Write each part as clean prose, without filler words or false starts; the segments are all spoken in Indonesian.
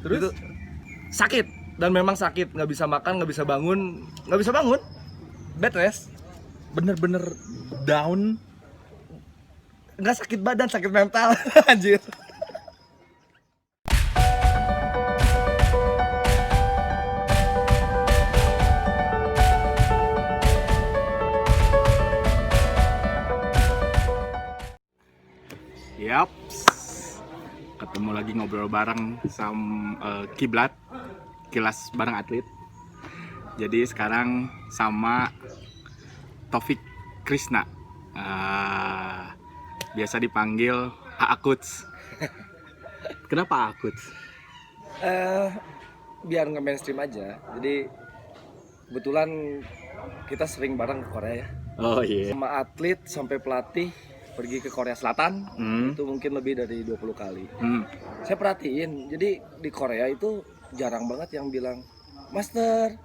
Terus? Itu sakit dan memang sakit, nggak bisa makan, nggak bisa bangun, bed rest. Bener-bener down. Nggak sakit badan, sakit mental. Anjir. Yaps. Ketemu lagi ngobrol bareng sama Kiblat, kilas bareng atlet. Jadi sekarang sama Taufik Krisna, biasa dipanggil Aakuts. Kenapa Aakuts? Biar nggak mainstream aja. Jadi kebetulan kita sering bareng ke Korea ya. Oh iya. Sama atlet sampai pelatih pergi ke Korea Selatan. Itu mungkin lebih dari 20 kali. Saya perhatiin, jadi di Korea itu jarang banget yang bilang Master,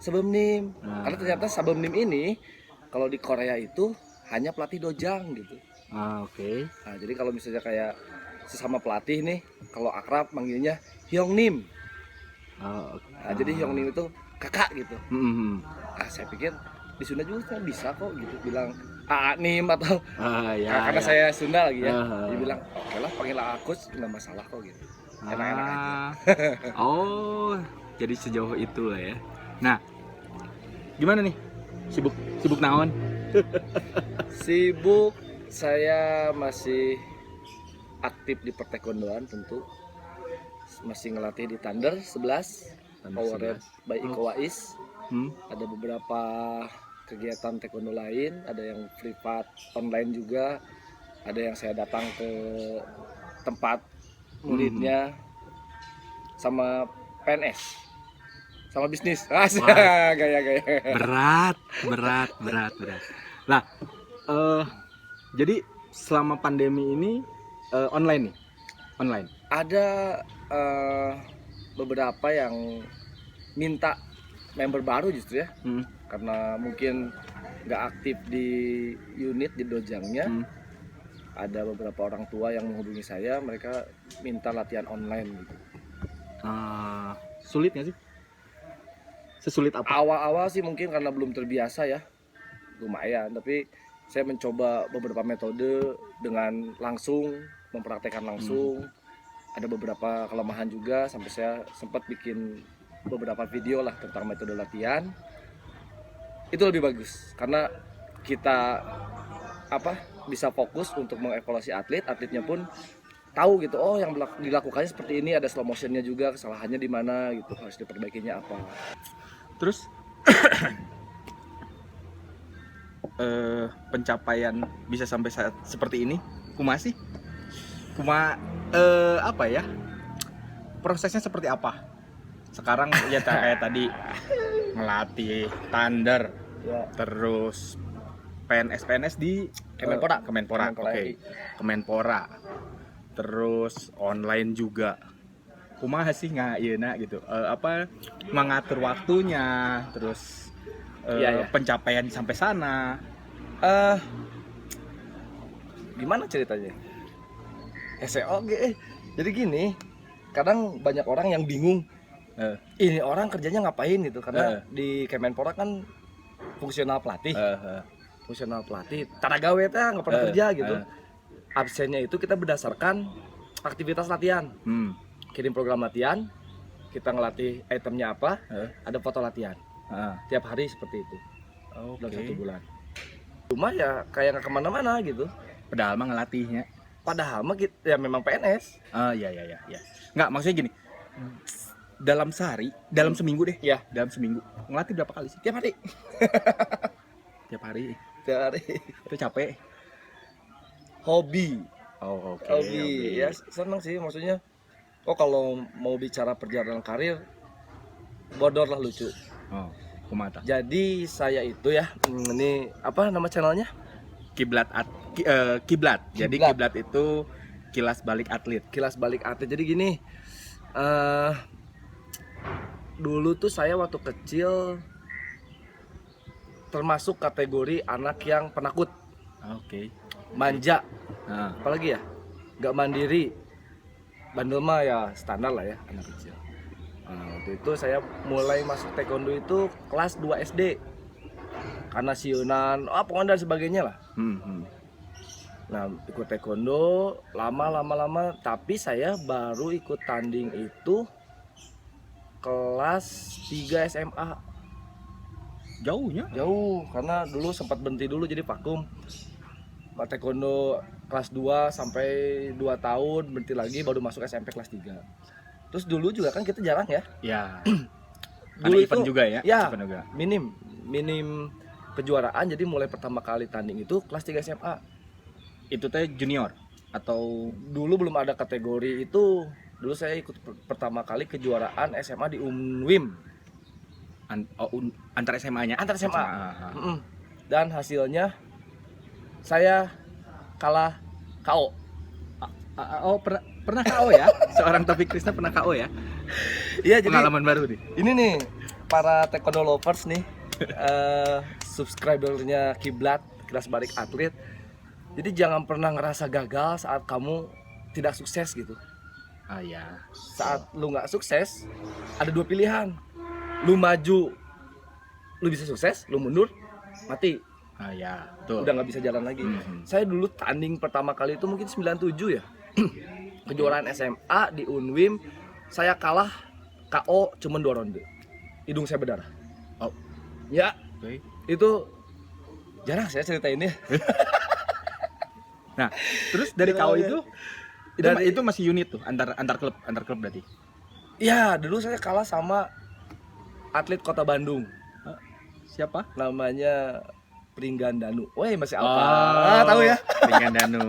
Sabumnim. Karena ternyata Sabumnim ini kalau di Korea itu hanya pelatih dojang gitu. Oke. Nah, jadi kalau misalnya kayak sesama pelatih nih, kalau akrab manggilnya Hyungnim. Nah, jadi Hyungnim itu kakak gitu. Nah, saya pikir di Sunda juga bisa kok gitu bilang Nim atau karena saya Sunda lagi ya. Dia bilang oke lah panggil Aakuts nggak masalah kok gitu. Enak-enak aja. Oh, jadi sejauh itu lah ya. Nah, gimana nih? Sibuk naon? Sibuk, saya masih aktif di pertaekwondoan tentu. Masih ngelatih di Thunder 11, powered by Iko Wais. Ada beberapa kegiatan taekwondo lain, ada yang privat online juga, ada yang saya datang ke tempat muridnya, sama PNS, sama bisnis. Gaya. Berat. Lah, jadi selama pandemi ini online nih, online. Ada beberapa yang minta member baru justru ya, karena mungkin nggak aktif di unit di dojangnya. Ada beberapa orang tua yang menghubungi saya, mereka minta latihan online gitu. Sulit nggak sih? Sesulit apa? Awal-awal sih mungkin karena belum terbiasa ya, lumayan. Tapi saya mencoba beberapa metode dengan langsung mempraktekkan langsung. Ada beberapa kelemahan juga, sampai saya sempat bikin beberapa video lah tentang metode latihan. Itu lebih bagus karena kita bisa fokus untuk mengevaluasi atletnya pun tahu gitu, oh yang dilakukannya seperti ini, ada slow motionnya juga, kesalahannya di mana gitu, harus diperbaikinya apa. Terus pencapaian bisa sampai saat seperti ini apa ya, prosesnya seperti apa sekarang ya? Kayak tadi ngelatih Thunder Ya. Terus PNS di Kemenpora. Oke. Kemenpora. Terus online juga. Kumaha sih ngayeuna gitu. Mengatur waktunya, terus pencapaian sampai sana. Gimana ceritanya? SEOG. Jadi gini, kadang banyak orang yang bingung. Ini orang kerjanya ngapain gitu, karena di Kemenpora kan fungsional pelatih. Tara gawe teh nggak pernah kerja gitu. Absennya itu kita berdasarkan aktivitas latihan. Kirim program latihan, kita ngelatih itemnya apa, ada foto latihan. Tiap hari seperti itu. Dalam 1 bulan. Cuma ya kayak nggak kemana-mana gitu. Padahal mah ngelatihnya. Padahal mah ya memang PNS. Iya. Nggak, maksudnya gini. Dalam sehari, dalam seminggu deh. Ya. Dalam seminggu. Ngelatih berapa kali sih? Tiap hari. Tiap hari. Itu capek. Hobi. Hobi. Ya seneng sih, maksudnya. Kalau mau bicara perjalanan karir, bodor lah lucu. Kumata. Jadi saya itu ya, ini apa nama channelnya? Kiblat. Jadi Kiblat itu kilas balik atlet. Jadi gini, dulu tuh saya waktu kecil termasuk kategori anak yang penakut. Manja. Apalagi ya, nggak mandiri, bandel mah ya standar lah ya anak kecil. Nah, waktu itu saya mulai masuk taekwondo itu kelas 2 SD. Karena siunan, pokoknya dan sebagainya lah. Nah, ikut taekwondo lama, tapi saya baru ikut tanding itu kelas 3 SMA. Jauhnya? Jauh, karena dulu sempat berhenti dulu jadi vakum. Taekwondo kelas 2 sampai 2 tahun, berhenti lagi baru masuk SMP kelas 3. Terus dulu juga kan kita jarang ya. Ya. Dulu Karena event itu, juga ya? Ya, Event juga. minim kejuaraan, jadi mulai pertama kali tanding itu kelas 3 SMA. Itu teh junior atau Dulu belum ada kategori itu. Dulu saya ikut pertama kali kejuaraan SMA di Unwim. antar SMA-nya? Antar SMA. Ah. Dan hasilnya saya kalah KO. Pernah KO ya? Seorang Taufik Krisna pernah KO ya? Iya, jadi Pengalaman baru nih. ini nih para taekwondo lovers nih, subscribernya Kiblat Kelas Balik Atlet. Jadi jangan pernah ngerasa gagal saat kamu tidak sukses gitu. Ah ya. Saat lu nggak sukses, ada dua pilihan. Lu maju, lu bisa sukses. Lu mundur, mati. Ah ya, betul. Udah nggak bisa jalan lagi. Saya dulu tanding pertama kali itu mungkin 97 ya. Kejuaraan SMA di Unwim, saya kalah KO cuma 2 ronde. Hidung saya berdarah. Oh. Ya, Oke. itu jarang saya ceritainnya. Nah, terus dari KO itu Dari- itu masih unit tuh, antar klub berarti. Iya, dulu saya kalah sama atlet Kota Bandung. Siapa? Namanya Pringgan Danu. Woi, masih apa? Oh, Tahu ya? Pringgan Danu.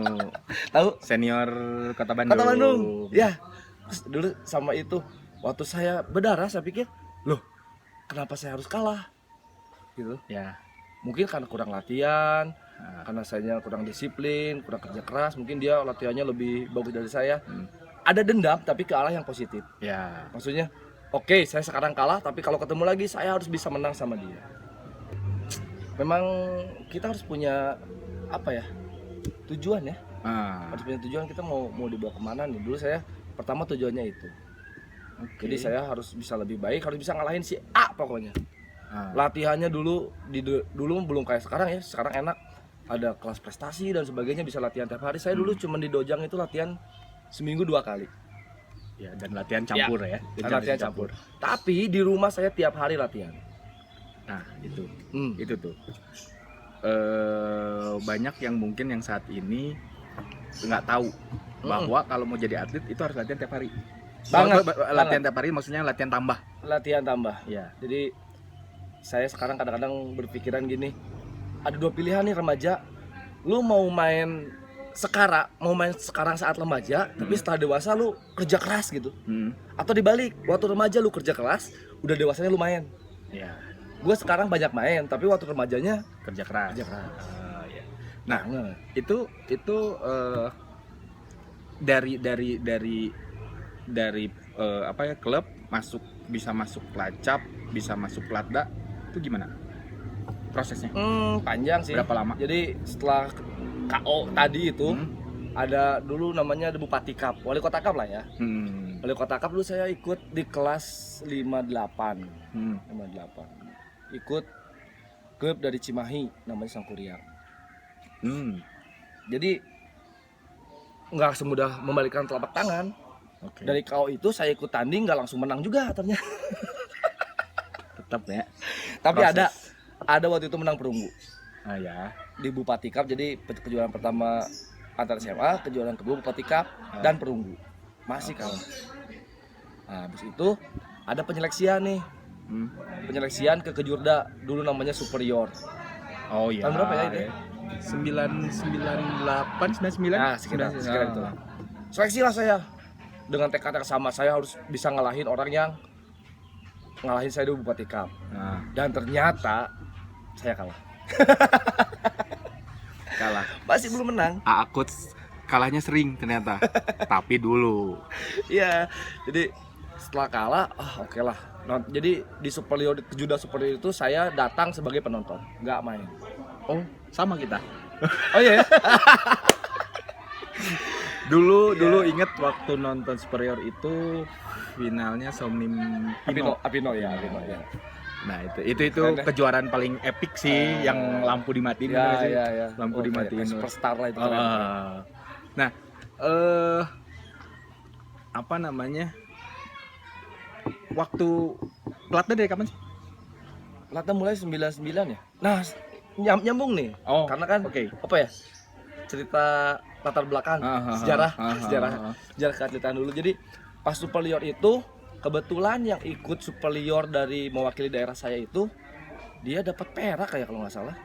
Tahu? Senior Kota Bandung. Kota Bandung. Ya. Terus dulu sama itu, waktu saya berdarah saya pikir, loh, kenapa saya harus kalah? Gitu. Ya. Mungkin karena kurang latihan, Ah. karena saya kurang disiplin, kurang kerja keras, mungkin dia latihannya lebih bagus dari saya. Hmm. Ada dendam tapi ke arah yang positif. Ya. Maksudnya, oke, saya sekarang kalah, tapi kalau ketemu lagi saya harus bisa menang sama dia. Memang kita harus punya apa ya? Tujuan ya. Ah. Harus punya tujuan, kita mau dibawa kemana nih. Dulu saya pertama tujuannya itu. Oke. Jadi saya harus bisa lebih baik, harus bisa ngalahin si A pokoknya. Ah. Latihannya dulu dulu belum kayak sekarang ya. Sekarang enak. Ada kelas prestasi dan sebagainya, bisa latihan tiap hari. Saya dulu cuma di dojang itu latihan seminggu 2 kali. Ya, dan latihan campur ya. Jadi latihan campur. Tapi di rumah saya tiap hari latihan. Nah, itu. Hmm. Itu tuh. Banyak yang mungkin yang saat ini nggak tahu bahwa kalau mau jadi atlet itu harus latihan tiap hari. Banget, Latihan tiap hari maksudnya latihan tambah. Latihan tambah. Ya. Jadi saya sekarang kadang-kadang berpikiran gini, ada 2 pilihan nih remaja. Lu mau main sekarang saat remaja, tapi setelah dewasa lu kerja keras gitu. Atau dibalik, waktu remaja lu kerja keras, udah dewasanya lu main. Ya, Gue sekarang banyak main, tapi waktu remajanya kerja keras. kerja keras. Ya. Nah, Banget. itu dari apa ya, klub bisa masuk Pelacap, bisa masuk Platda, itu gimana prosesnya? Panjang sih. Berapa lama? Jadi setelah KO tadi itu ada dulu namanya The Bupati Cup, Wali Kota Cup lah ya. Wali Kota Cup dulu saya ikut di kelas 58. 58. Ikut klub dari Cimahi namanya Sangkuriang. Jadi nggak semudah membalikan telapak tangan. Oke. Dari KO itu saya ikut tanding nggak langsung menang juga ternyata. Tetap ya. Tapi Proses. ada waktu itu menang perunggu Ah ya. di Bupati Cup. Jadi kejuaraan pertama antar SMA, kejuaraan kedua Bupati Cup dan perunggu. Masih kalah. Nah, habis itu ada penyeleksian nih. Penyeleksian ke Kejurda, dulu namanya Superior. Oh iya. Tahun berapa ya itu? 998, 99. Nah, sekitar itu. Seleksi lah saya. Dengan tekad yang sama, saya harus bisa ngalahin orang yang ngalahin saya di Bupati Cup. Nah, Dan ternyata saya kalah. kalah. Masih belum menang. Akut kalahnya sering ternyata. Tapi dulu. Iya. Jadi setelah kalah, oke lah. Jadi di Superior, di Kejurda Superior itu saya datang sebagai penonton, nggak main. Oh, sama kita. Oh iya. Dulu inget waktu nonton Superior itu finalnya Somnim Pino. Apino ya. Nah itu kejuaraan paling epic sih, yang lampu dimatiin gitu sih. Ya. Lampu dimatiin. Superstar lah itu keren. Nah, apa namanya? Waktu pelatnya dari kapan sih? Lata mulai 99 ya. Nah, nyambung nih. Oh, karena kan oke. apa ya? Cerita latar belakang, sejarah keatletan dulu. Jadi pas Superior itu kebetulan yang ikut Superior dari mewakili daerah saya itu dia dapat perak kayak kalau nggak salah.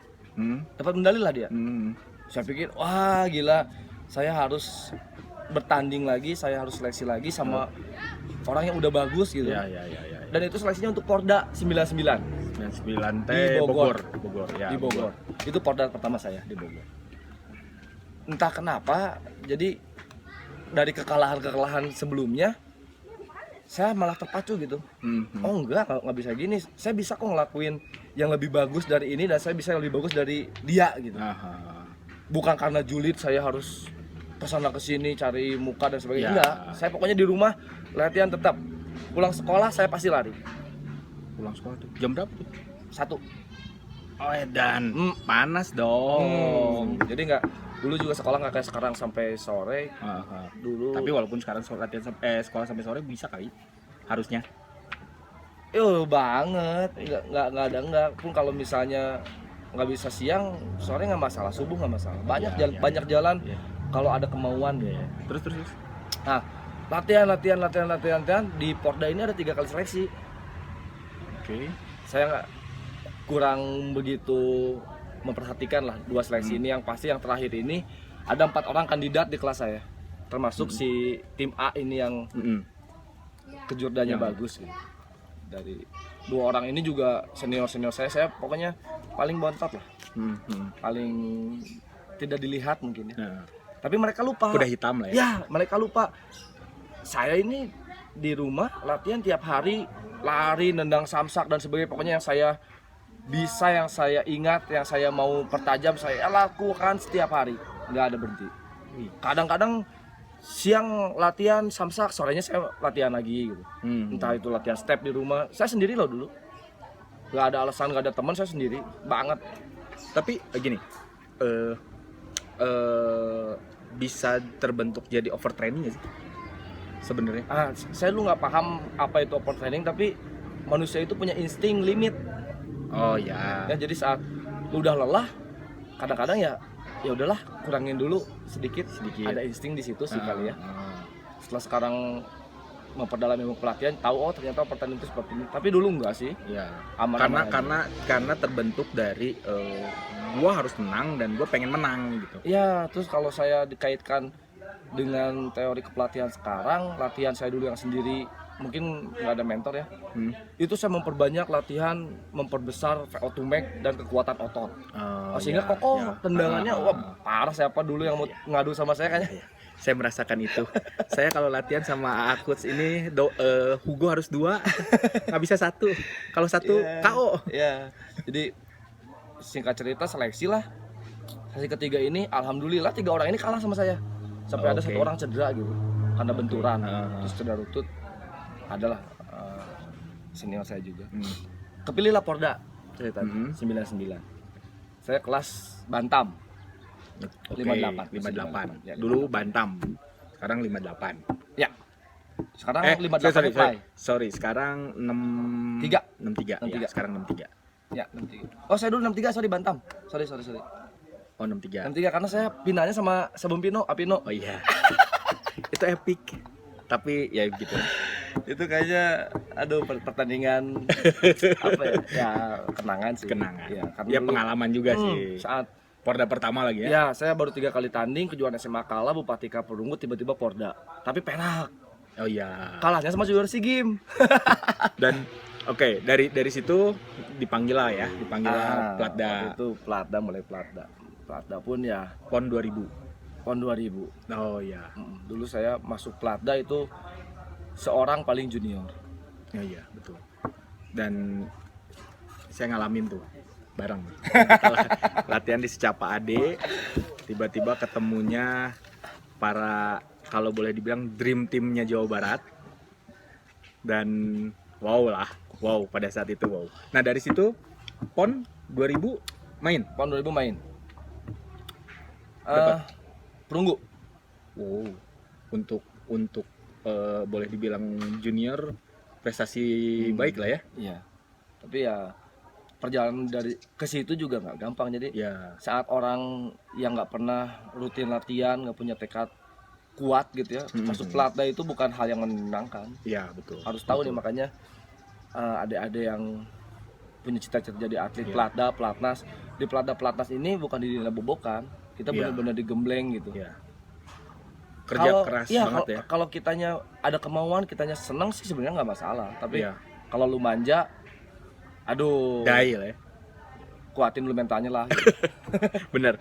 Dapat medali lah dia. Saya pikir wah gila, saya harus bertanding lagi, saya harus seleksi lagi sama orang yang udah bagus gitu. Ya. Dan itu seleksinya untuk Porda 99. 99 Di Bogor. Ya, Di Bogor. Itu Porda pertama saya di Bogor. Entah kenapa, jadi dari kekalahan sebelumnya saya malah terpacu gitu. Oh enggak, nggak bisa gini. Saya bisa kok ngelakuin yang lebih bagus dari ini dan saya bisa yang lebih bagus dari dia gitu. Bukan karena julid saya harus kesana kesini cari muka dan sebagainya. Enggak, saya pokoknya di rumah latihan tetap. Pulang sekolah saya pasti lari. Pulang sekolah tuh jam berapa tuh? 1. Oh edan, panas dong. Jadi enggak, dulu juga sekolah nggak kayak sekarang sampai sore. Dulu. Tapi walaupun sekarang latihan sekolah sampai sore bisa kali, harusnya. Banget, nggak pun kalau misalnya nggak bisa siang, sore nggak masalah, subuh nggak masalah. Banyak jalan kalau ada kemauan. Terus. Nah, latihan di Porda ini ada 3 kali seleksi. Oke. Saya nggak kurang begitu memperhatikan lah 2 seleksi ini. Yang pasti yang terakhir ini ada 4 orang kandidat di kelas saya, termasuk si tim A ini yang kejurdanya bagus gitu. Dari 2 orang ini juga senior saya pokoknya paling bontot lah, paling tidak dilihat mungkin ya. Tapi mereka lupa. Udah hitam lah ya. Ya, mereka lupa. Saya ini di rumah latihan tiap hari, lari, nendang samsak dan sebagainya. Pokoknya yang saya bisa, yang saya ingat, yang saya mau pertajam, saya lakukan setiap hari, nggak ada berhenti. Kadang-kadang siang latihan samsak, sorenya saya latihan lagi gitu. Entah itu latihan step di rumah. Saya sendiri loh dulu, nggak ada alasan, nggak ada teman, saya sendiri banget. Tapi gini, bisa terbentuk jadi overtraining nggak sih sebenarnya? Saya dulu nggak paham apa itu overtraining, tapi manusia itu punya insting limit. Oh ya. Jadi saat lu udah lelah, kadang-kadang ya udahlah, kurangin dulu sedikit. Ada insting di situ sih kali ya. Setelah sekarang memperdalam ilmu pelatihan, tahu ternyata pertandingan itu seperti ini. Tapi dulu enggak sih. Ya. Aman-aman karena terbentuk dari gua harus menang dan gua pengen menang gitu. Ya, terus kalau saya dikaitkan dengan teori kepelatihan sekarang, latihan saya dulu yang sendiri, mungkin nggak ada mentor ya. Itu saya memperbanyak latihan, memperbesar VO2 max dan kekuatan otot. Sehingga kokoh tendangannya. Wah, parah. Siapa dulu yang mau ngadu sama saya kayaknya. Saya merasakan itu. Saya kalau latihan sama Coach ini Hugo harus 2, nggak bisa 1. Kalau 1 KO. Jadi singkat cerita seleksi lah. Seleksi ketiga ini alhamdulillah 3 orang ini kalah sama saya. Sampai ada 1 orang cedera gitu karena benturan. Terus cedera lutut. Adalah senior saya juga. Kepilihlah Porda cerita 99. Saya kelas bantam. 58. Ya, dulu bantam. Sekarang 58. Ya. Sekarang 58. Sorry, sekarang 63. Ya, sekarang 63. Ya, 63. Oh, saya dulu 63, sorry bantam. Sorry. Oh, 63. 63 karena saya pinahnya sama sebelum Apino. Oh iya. Itu epic. Tapi ya gitu. Itu kayaknya pertandingan apa ya? Ya, kenangan sih. Ya, dulu, pengalaman juga sih. Saat Porda pertama lagi ya? Ya, saya baru 3 kali tanding, kejuaraan SMA kalah, Bupati Kaperunggut, tiba-tiba Porda. Tapi perak. Oh iya. Kalahnya sama juara SEA Games. Dan dari situ dipanggil lah ya, Platda. Itu Platda, mulai Platda. Platda pun ya PON 2000. Oh iya. Dulu saya masuk Platda itu seorang paling junior. Oh iya, betul. Dan saya ngalamin tuh bareng. Latihan di Secapa Ade, tiba-tiba ketemunya para kalau boleh dibilang dream teamnya Jawa Barat. Dan wow pada saat itu wow. Nah dari situ PON 2000 main. PON 2000 main. Berapa? Perunggu. Wow. Untuk boleh dibilang junior prestasi baik lah ya. Iya. Tapi ya perjalanan dari ke situ juga nggak gampang. Jadi Ya. saat orang yang nggak pernah rutin latihan, nggak punya tekad kuat gitu ya, masuk Platda itu bukan hal yang menyenangkan. Iya betul. Harus tahu betul. nih, makanya adik-adik yang punya cita-cita jadi atlet Iya. Platda, Platnas. Di Platda, Platnas ini bukan bobokan. Kita Iya. benar-benar digembleng gitu. Iya. Kerja keras banget kalau, ya. Kalau kitanya ada kemauan, kitanya senang sih sebenarnya nggak masalah. Tapi Iya. kalau lu manja, aduh, Dai lah ya. kuatin lu mentalnya lah. Gitu. Bener.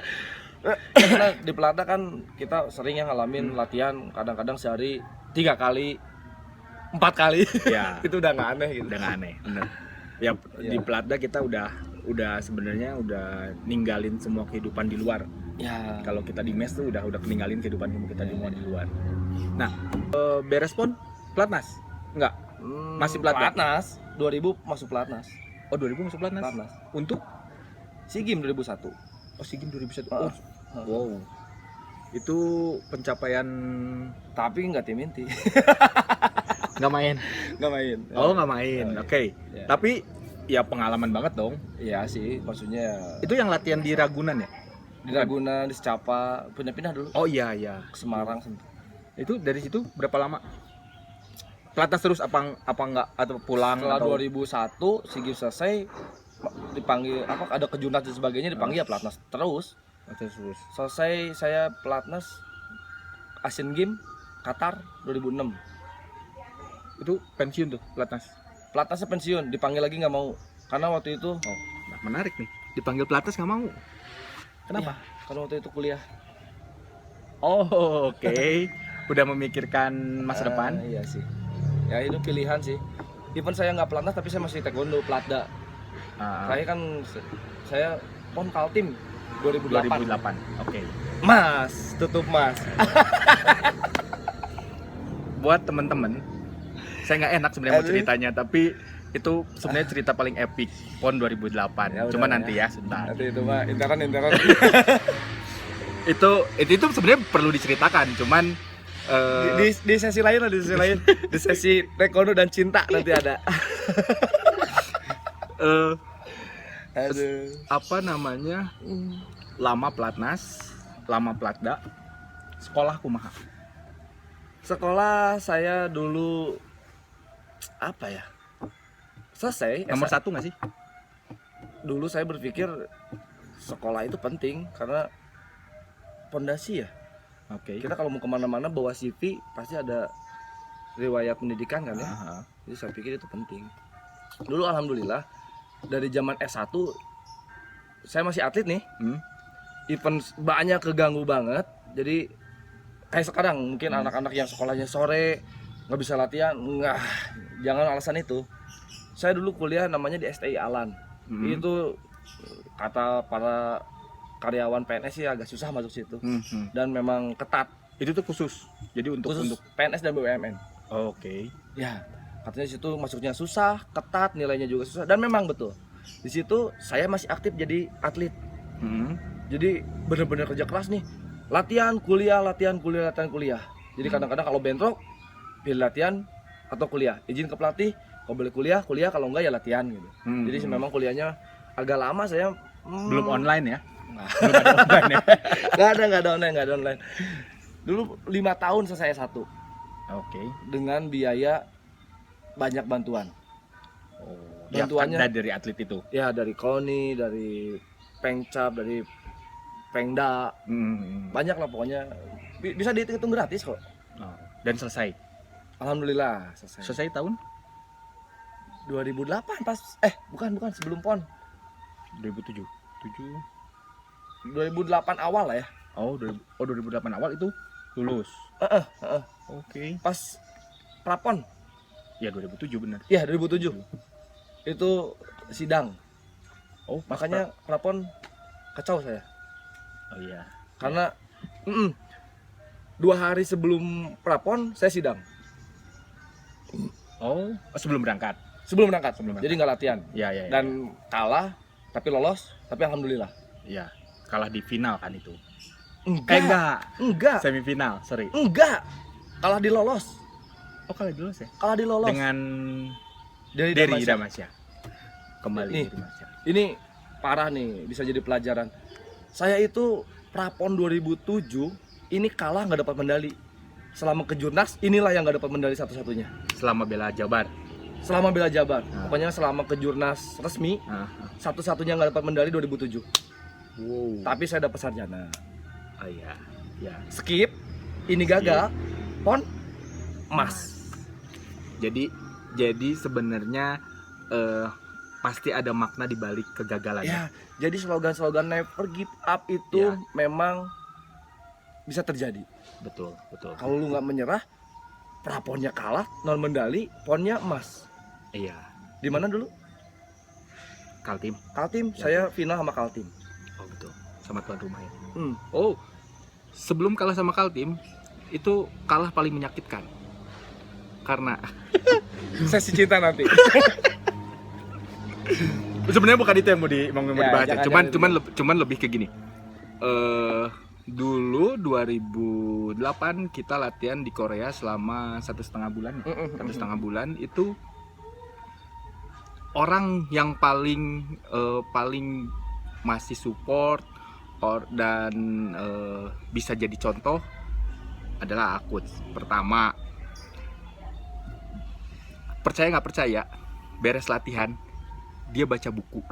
Karena di Platda kan kita sering yang ngalamin latihan kadang-kadang sehari 3 kali, 4 kali. Ya. Itu udah nggak aneh gitu. Udah nggak aneh. Bener. Ya di Platda kita udah sebenarnya udah ninggalin semua kehidupan di luar. Ya. Kalau kita di mes tuh udah ninggalin kehidupan kita di luar. Nah, beres PON Platnas? Enggak. Masih Platda? Platnas 2000 masuk Platnas. Oh, 2000 masuk Platnas. Platnas. Untuk SEA Games 2001. oh SEA Games 2001. Ah. Oh, wow. Itu pencapaian Tapi nggak tim inti. nggak main. Nggak main. Oh, nggak main. Oke. Ya. Tapi ya pengalaman banget dong. Iya sih, maksudnya Itu yang latihan di Ragunan ya? di Ragunan, di Secapa, pindah-pindah dulu Oh iya. ke Semarang. Itu dari situ berapa lama? Platnas terus apa enggak atau pulang Setelah atau 2001 SEA Games selesai, dipanggil ada kejurnas dan sebagainya, dipanggil ya Platnas terus. terus? Selesai saya Platnas Asian Games Qatar 2006. Itu pensiun tuh Platnas. Platnasnya pensiun, dipanggil lagi nggak mau karena waktu itu Oh, nah menarik nih. Dipanggil Platnas nggak mau. Kenapa? ya, karena waktu itu kuliah. Oh, oke. Udah memikirkan masa depan. Iya sih. Ya itu pilihan sih. Even saya nggak Platnas tapi saya masih taekwondo Platda. Saya kan saya PON Kaltim 2008. 2008. Oke. Mas, tutup Mas. Buat temen-temen, saya nggak enak sebenarnya mau Aduh. ceritanya, tapi itu sebenarnya cerita paling epic PON 2008. Ya udah Cuma lah nanti ya, sebentar. Nanti itu mah interan. Itu sebenarnya perlu diceritakan, cuman Di sesi lain lah, di sesi lain. Di sesi taekwondo dan cinta nanti ada. Aduh. apa namanya? Lama Platnas, lama Platda. Sekolah kumaha? Sekolah saya dulu apa ya? Selesai Nomor 1 nggak sih? dulu saya berpikir sekolah itu penting karena pondasi ya. Oke. Kita kalau mau kemana-mana bawa CV pasti ada riwayat pendidikan kan ya. Aha. Jadi saya pikir itu penting. Dulu alhamdulillah dari zaman S1 saya masih atlet nih. Event banyak keganggu banget. Jadi kayak sekarang mungkin anak-anak yang sekolahnya sore nggak bisa latihan, jangan alasan itu. Saya dulu kuliah namanya di STI Alan. Itu kata para karyawan PNS sih agak susah masuk situ. Dan memang ketat. Itu tuh khusus. Jadi untuk PNS dan BUMN. Oke. Ya, katanya situ masuknya susah, ketat, nilainya juga susah. Dan memang betul. Di situ saya masih aktif jadi atlet. Jadi benar-benar kerja keras nih. Latihan, kuliah, latihan, kuliah, latihan, kuliah. Jadi kadang-kadang kalau bentrok, pilih latihan atau kuliah. Izin ke pelatih, kalau boleh kuliah, kalau enggak ya latihan gitu. Jadi memang kuliahnya agak lama saya. Belum online ya? Belum ada online ya? Nggak ada online. Dulu 5 tahun selesai S1. Oke. Dengan biaya banyak bantuan. Bantuannya dari atlet itu. ya dari KONI, dari Pengcap, dari Pengda, banyak lah pokoknya. Bisa dihitung gratis kok. Dan selesai. Alhamdulillah selesai. Selesai tahun 2008 pas bukan sebelum PON. 2007. 2008 awal lah ya. 2008 awal itu lulus. Oke. Pas prapon. Ya 2007 benar. Ya 2007. Itu sidang. Makanya prapon kacau saya. Oh iya. Karena 2 hari sebelum prapon saya sidang. Oh, sebelum berangkat. Sebelum berangkat. Sebelum berangkat. Jadi nggak latihan. Ya, ya, ya. Dan kalah, tapi lolos, tapi alhamdulillah. Ya, kalah di final kan itu. Enggak. Semifinal, sorry. Enggak. Kalah di lolos. Oh, kalah dulu ya. Kalah di lolos. Dengan Dari Dery Damasya. Damasya. Kembali Nih. Dery Damasya. Ini parah nih, bisa jadi pelajaran. Saya itu prapon 2007 ini kalah nggak dapat medali. Selama ke Jurnas inilah yang nggak dapat medali satu-satunya. Selama bela Jabar. Selama bela Jabar, Ah. pokoknya selama ke Jurnas resmi satu-satunya nggak dapat medali 2007. Wow. Tapi saya dapat sarjana. Oh iya. Ya. Skip, ini gagal, pon emas. Jadi sebenarnya pasti ada makna di balik kegagalan. Ya, jadi slogan-slogan never give up itu Ya. memang bisa terjadi. Betul, betul. Kalau lu nggak menyerah, praponnya kalah, non medali, ponnya emas. Iya. Di mana dulu? Kaltim. Kaltim, Ya. saya final sama Kaltim. Oh betul. Sama tuan rumah ya. Hmm. Oh. Sebelum kalah sama Kaltim, itu kalah paling menyakitkan. Karena Sesi cinta nanti. sebenarnya bukan itu yang mau Ya, dibahas. jangan- Cuman lebih ke gini. Dulu 2008 kita latihan di Korea selama 1,5 bulan. 1,5 bulan itu orang yang paling masih support dan bisa jadi contoh adalah aku. Pertama, percaya nggak percaya, beres latihan dia baca buku.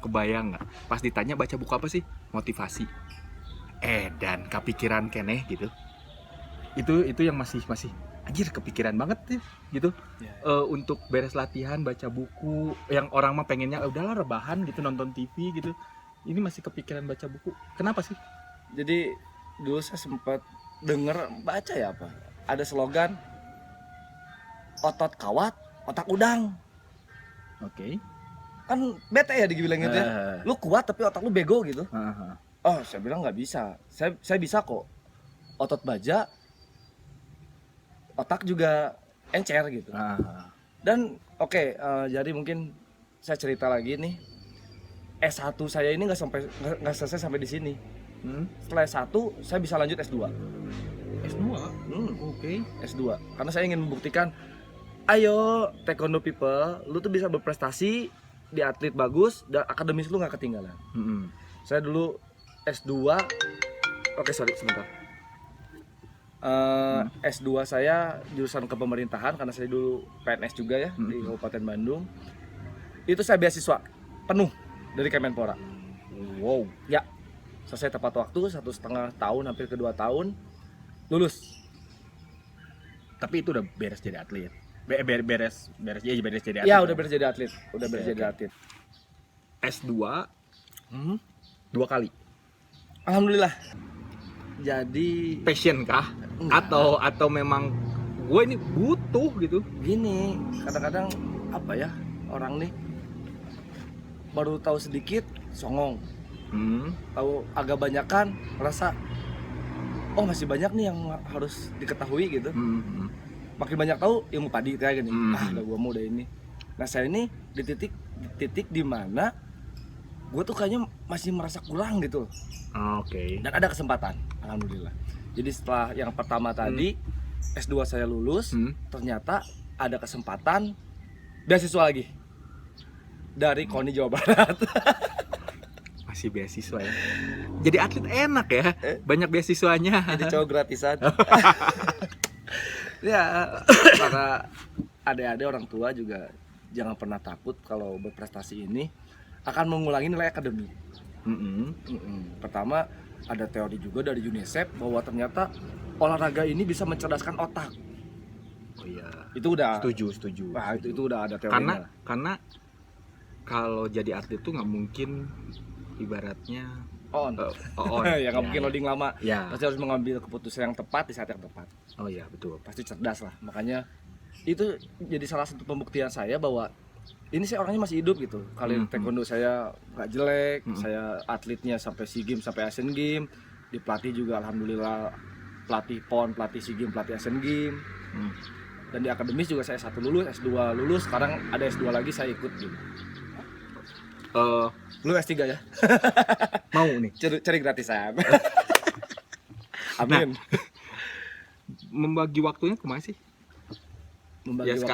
Kebayang nggak? Pas ditanya baca buku apa sih? Motivasi. Dan kepikiran keneh gitu. Itu yang masih anjir kepikiran banget ya, gitu. Untuk beres latihan baca buku, yang orang mah pengennya udahlah rebahan gitu, nonton TV gitu. Ini masih kepikiran baca buku. Kenapa sih? Jadi dulu saya sempat baca ya apa? Ada slogan otot kawat, otak udang. Oke. Kan bete ya dibilang gitu ya. Lu kuat tapi otak lu bego gitu. Oh, saya bilang nggak bisa. Saya bisa kok. Otot baja, otak juga encer gitu. Dan oke, jadi mungkin saya cerita lagi nih. S1 saya ini nggak selesai sampai di sini. Setelah S1 saya bisa lanjut S2. S2. Oke. S2. Karena saya ingin membuktikan, ayo taekwondo people, lu tuh bisa berprestasi di atlet bagus dan akademis lu nggak ketinggalan. Saya dulu S2. Oke, sorry sebentar. S2 saya jurusan kepemerintahan karena saya dulu PNS juga ya di Kabupaten Bandung. Itu saya beasiswa penuh dari Kemenpora. Wow. Ya, selesai tepat waktu 1,5 tahun hampir ke 2 tahun lulus. Tapi itu udah beres jadi atlet. Beres jadi atlet. Ya udah beres jadi atlet, jadi Oke. atlet. S2 2 kali. Alhamdulillah. Jadi Passion kah? Enggak. Atau memang gue ini butuh gitu. gini, kadang-kadang apa ya, orang nih baru tahu sedikit songong, tahu agak banyakan merasa oh masih banyak nih yang harus diketahui gitu. Makin banyak tahu ilmu padi kayak gini. Udah gua mau udah ini. Nah, saya ini di titik di mana gue tuh kayaknya masih merasa kurang gitu. Oke. Dan ada kesempatan, alhamdulillah. Jadi setelah yang pertama tadi S2 saya lulus, ternyata ada kesempatan beasiswa lagi dari KONI Jawa Barat. Masih beasiswa ya. Jadi atlet enak ya. Banyak beasiswanya. Jadi cowok gratisan. Ya, para adik-adik orang tua juga jangan pernah takut kalau berprestasi ini akan mengulangi nilai akademik. Pertama, ada teori juga dari UNICEF bahwa ternyata olahraga ini bisa mencerdaskan otak. Oh iya. Itu udah Setuju. Wah, itu udah ada teorinya. Karena kalau jadi atlet tuh nggak mungkin ibaratnya on. Ya nggak mungkin loading lama. Ya. Pasti harus mengambil keputusan yang tepat di saat yang tepat. Oh iya betul. Pasti cerdas lah. Makanya itu jadi salah satu pembuktian saya bahwa ini saya orangnya masih hidup gitu. Kali taekwondo saya nggak jelek, saya atletnya sampai SEA Games sampai Asian Games, di pelatih juga alhamdulillah pelatih PON, pelatih SEA Games, pelatih Asian Games. Dan di akademis juga saya 1 lulus, S2 lulus, sekarang ada S2 lagi saya ikut gitu. Lu S3 ya? Mau nih Cari gratisan. Nah, Amin. membagi waktunya kemana sih? Membagi waktu.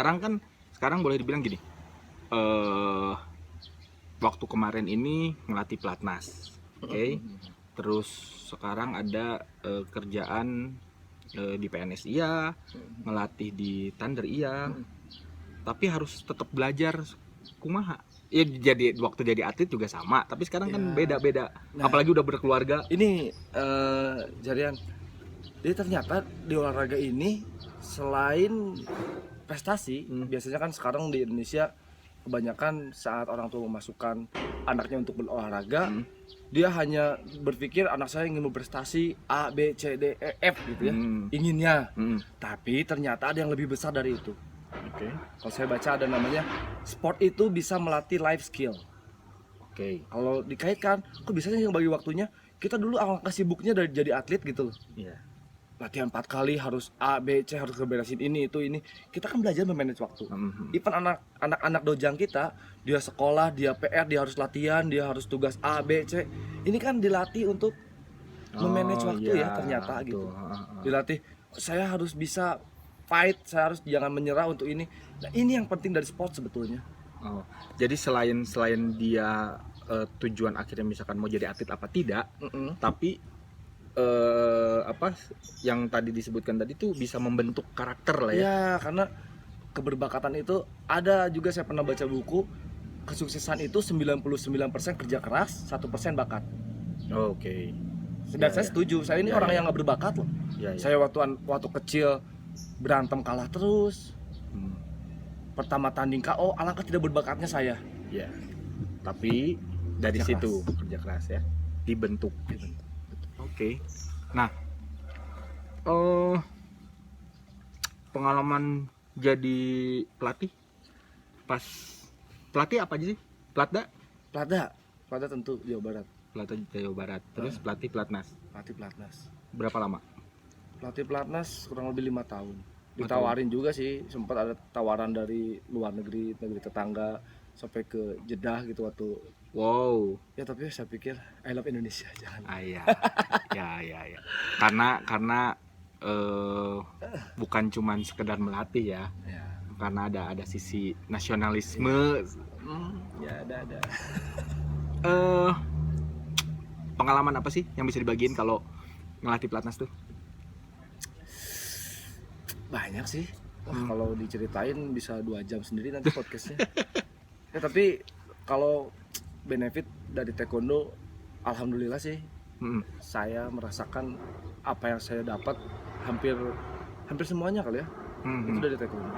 Sekarang boleh dibilang gini. Waktu kemarin ini ngelatih pelatnas. Oke. Terus sekarang ada kerjaan di PNS iya, ngelatih di Thunder iya. Tapi harus tetap belajar kumaha. Ya jadi waktu jadi atlet juga sama, tapi sekarang kan Ya. beda-beda. Nah. Apalagi udah berkeluarga. Ini Jarian, jadi ternyata di olahraga ini selain prestasi, biasanya kan sekarang di Indonesia kebanyakan saat orang tua memasukkan anaknya untuk berolahraga, dia hanya berpikir anak saya ingin berprestasi A, B, C, D, E, F gitu ya, inginnya. Tapi ternyata ada yang lebih besar dari itu. Oke. Kalau saya baca ada namanya sport itu bisa melatih life skill. Oke. Kalau dikaitkan, kok bisa sih yang bagi waktunya? Kita dulu angka sibuknya dari jadi atlet gitu loh. Iya. Latihan 4 kali harus A, B, C, harus ngeberesin ini, itu, ini. Kita kan belajar memanage waktu. Even anak-anak dojang kita, dia sekolah, dia PR, dia harus latihan, dia harus tugas A, B, C. Ini kan dilatih untuk memanage waktu ya ternyata gitu. Dilatih, saya harus bisa fight, saya harus jangan menyerah untuk ini. Nah, ini yang penting dari sport sebetulnya. Oh, jadi selain dia tujuan akhirnya misalkan mau jadi atlet apa tidak, tapi apa yang tadi disebutkan tadi tuh bisa membentuk karakter lah ya. Ya, karena keberbakatan itu ada juga, saya pernah baca buku, kesuksesan itu 99% kerja keras, 1% bakat. Oke. Dan saya setuju, saya ini orang yang nggak berbakat loh. Saya waktu kecil berantem kalah terus. Pertama tanding KO, alangkah tidak berbakatnya saya. Ya. Tapi dari Kerja situ kerja keras ya, dibentuk. Oke. Nah, pengalaman jadi pelatih pas pelatih apa aja sih? Plada tentu Jawa Barat. Pelatih Jawa Barat. Terus pelatih pelatnas. Pelatih pelatnas. Berapa lama? Pelatih pelatnas kurang lebih 5 tahun. Ditawarin juga sih, sempat ada tawaran dari luar negeri tetangga sampai ke Jeddah gitu waktu. Wow. Ya tapi saya pikir I love Indonesia, jangan. Ya. Karena bukan cuman sekedar melatih ya. Karena ada sisi nasionalisme. Ya ada. Pengalaman apa sih yang bisa dibagiin kalau ngelatih pelatnas tuh? Banyak sih. Kalau diceritain bisa 2 jam sendiri nanti podcastnya. Ya tapi kalau benefit dari taekwondo, alhamdulillah sih. Saya merasakan apa yang saya dapat hampir semuanya kali ya. Itu dari taekwondo.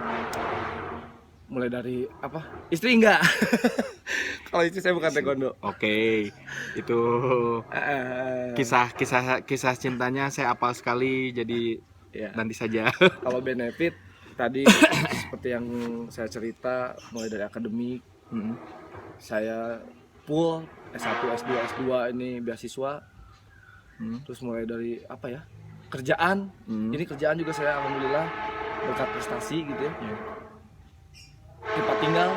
Mulai dari apa? Istri enggak. Kalau istri saya bukan taekwondo. Oke. Itu kisah cintanya saya apal sekali, jadi nanti saja. Kalau benefit tadi seperti yang saya cerita, mulai dari akademik, saya full S1, S2, S2 ini beasiswa. Terus mulai dari apa ya? Kerjaan. Ini kerjaan juga saya alhamdulillah berkat prestasi gitu ya. Tempat tinggal.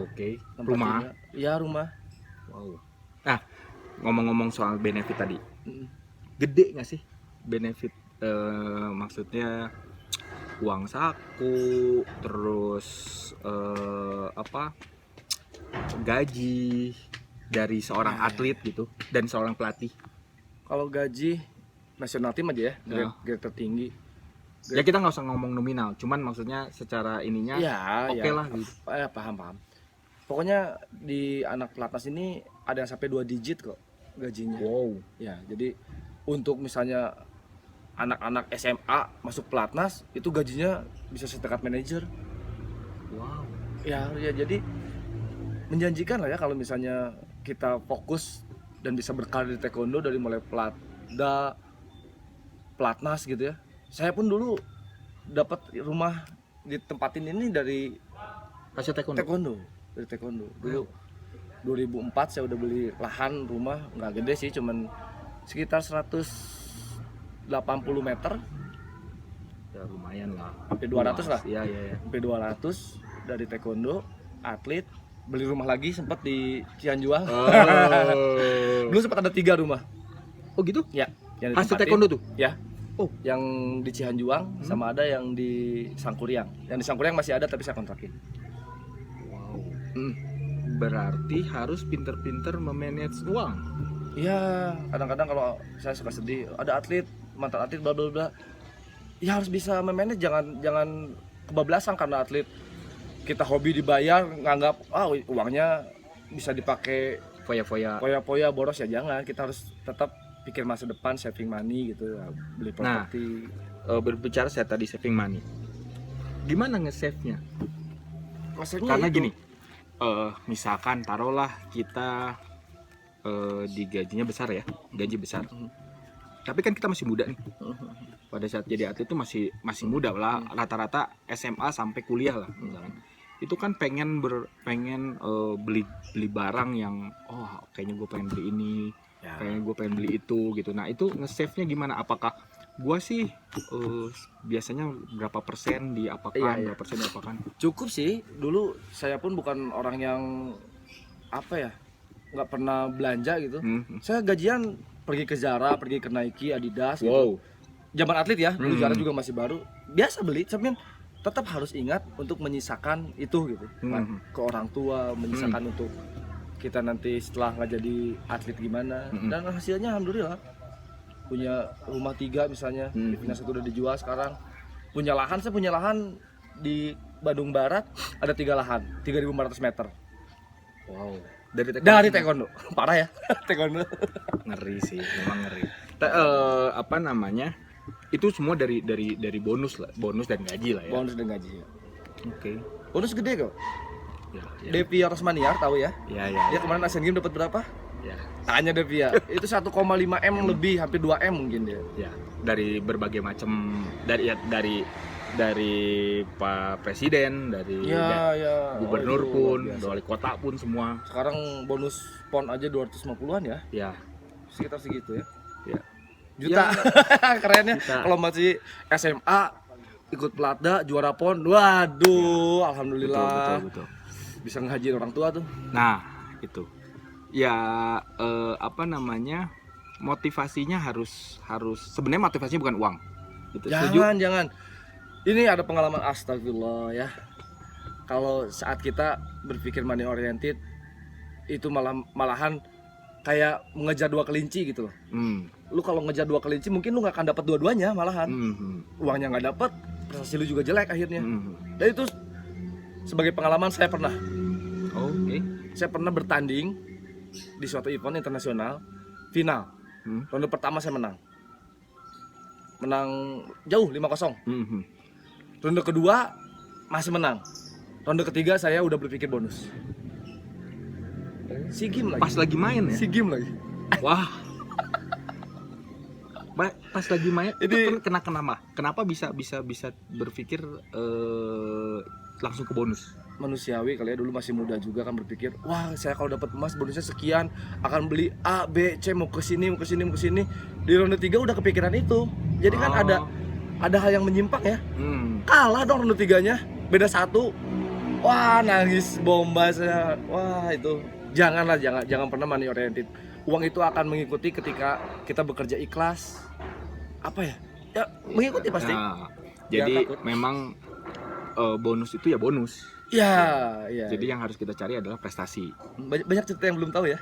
Oke. Tempat Rumah. tinggal. Ya, rumah. Wow. Nah, ngomong-ngomong soal benefit tadi. Gede nggak sih benefit? Maksudnya uang saku, terus gaji dari seorang atlet gitu dan seorang pelatih. Kalau gaji nasional tim aja ya, grade tertinggi. Ya kita nggak usah ngomong nominal, cuman maksudnya secara ininya oke lah gitu. Paham. Pokoknya di anak pelatnas ini ada yang sampai 2 digit kok gajinya. Wow. Ya, jadi untuk misalnya anak-anak SMA masuk pelatnas itu gajinya bisa setingkat manajer. Wow. Ya jadi menjanjikan lah ya kalau misalnya kita fokus dan bisa berkarir di taekwondo dari mulai pelatnas gitu ya. Saya pun dulu dapat rumah ditempatin ini dari hasil taekwondo. Dari taekwondo. Dulu 2004 saya udah beli lahan rumah, nggak gede sih, cuman sekitar 100 80 meter Ya lumayan lah. sampai 200 lah. Iya. Sampai 200 dari taekwondo, atlet, beli rumah lagi sempat di Cianjuang. Oh. Dulu sempat ada 3 rumah. Oh gitu? Ya, yang Hasil ditempatin. taekwondo tuh? Ya. Oh. Yang di Cianjuang sama ada yang di Sangkuriang. Yang di Sangkuriang masih ada tapi saya kontrakin. Wow. Berarti harus pinter-pinter memanage uang. Iya, kadang-kadang kalau saya suka sedih, ada atlet, mantan atlet bla bla bla. Ya harus bisa memanage, jangan kebablasan karena atlet kita hobi dibayar nganggap uangnya bisa dipakai Foya-foya. poya-poya boros, ya jangan. Kita harus tetap pikir masa depan, saving money gitu, ya, beli properti. Berbicara saya tadi saving money. Gimana nge-save-nya? Maksudnya Karena itu, gini, misalkan taruhlah kita digajinya besar ya, gaji besar. Tapi kan kita masih muda nih. Pada saat jadi atlet itu masih muda lah, rata-rata SMA sampai kuliah lah misalkan. Itu kan pengen beli barang yang kayaknya gue pengen beli ini, ya, kayaknya gue pengen beli itu gitu. Nah itu nge-save-nya gimana? Apakah gue sih biasanya berapa persen diapakan, Iya. berapa persen diapakan? cukup sih. Dulu saya pun bukan orang yang nggak pernah belanja gitu. Saya gajian pergi ke Zara, pergi ke Nike, Adidas gitu. Wow. Zaman atlet ya, dulu Zara juga masih baru. Biasa beli, tapi tetap harus ingat untuk menyisakan itu gitu. Ke orang tua, menyisakan untuk kita nanti setelah nggak jadi atlet gimana. Dan hasilnya alhamdulillah. Punya rumah 3 misalnya, Divina 1 udah dijual sekarang. Saya punya lahan di Bandung Barat, ada 3 lahan, 3.400 meter. Wow. Dari taekwondo. Parah ya, taekwondo. Ngeri sih, memang ngeri. Apa namanya? Itu semua dari bonus lah, bonus dan gaji lah ya. Bonus dan gaji. Oke. Bonus gede kok. Ya. Devia Rosmaniar tahu ya? Ya. Dia kemarin Asian Games dapat berapa? Ya. Hanya Devia. Itu 1,5 M lebih, hampir 2 M mungkin dia. Ya. Dari berbagai macam dari Pak Presiden, dari gubernur itu pun, luar biasa. wali kota pun semua. Sekarang bonus pon aja 250-an ya. Ya. Sekitar segitu ya. Ya. Juta. Kerennya Juta. kalau masih SMA ikut Pelatda juara pon. Waduh, alhamdulillah. Betul. Bisa ngehajiin orang tua tuh. Nah, itu. Ya apa namanya? Motivasinya harus sebenarnya motivasinya bukan uang. Gitu. Setuju? Jangan. Ini ada pengalaman astagfirullah ya. Kalau saat kita berpikir money oriented itu malahan kayak mengejar 2 kelinci gitu loh. Lu kalau ngejar 2 kelinci mungkin lu nggak akan dapat dua-duanya malahan. Uangnya nggak dapat, prestasi lu juga jelek akhirnya. Dan itu sebagai pengalaman saya pernah. Oke. Saya pernah bertanding di suatu event internasional, final. Ronde pertama saya menang jauh 5-0. Ronde kedua masih menang. Ronde ketiga saya udah berpikir bonus. SEA Games lagi. Pas lagi main ya? SEA Games lagi. Wah. Pas lagi main Ini- itu kenapa bisa berpikir langsung ke bonus? Manusiawi kali ya, dulu masih muda juga kan berpikir, wah saya kalau dapat emas bonusnya sekian, akan beli A, B, C, mau ke sini. Di ronde 3 udah kepikiran itu. Jadi kan ada hal yang menyimpang ya. Kalah dong ronde 3-nya, beda 1. Wah, nangis bomba saya. Wah, itu jangan pernah money oriented. Uang itu akan mengikuti ketika kita bekerja ikhlas. Apa ya? Ya mengikuti pasti. Nah, Jangan jadi takut. memang bonus itu ya bonus. Ya. Jadi yang harus kita cari adalah prestasi. Banyak cerita yang belum tahu ya.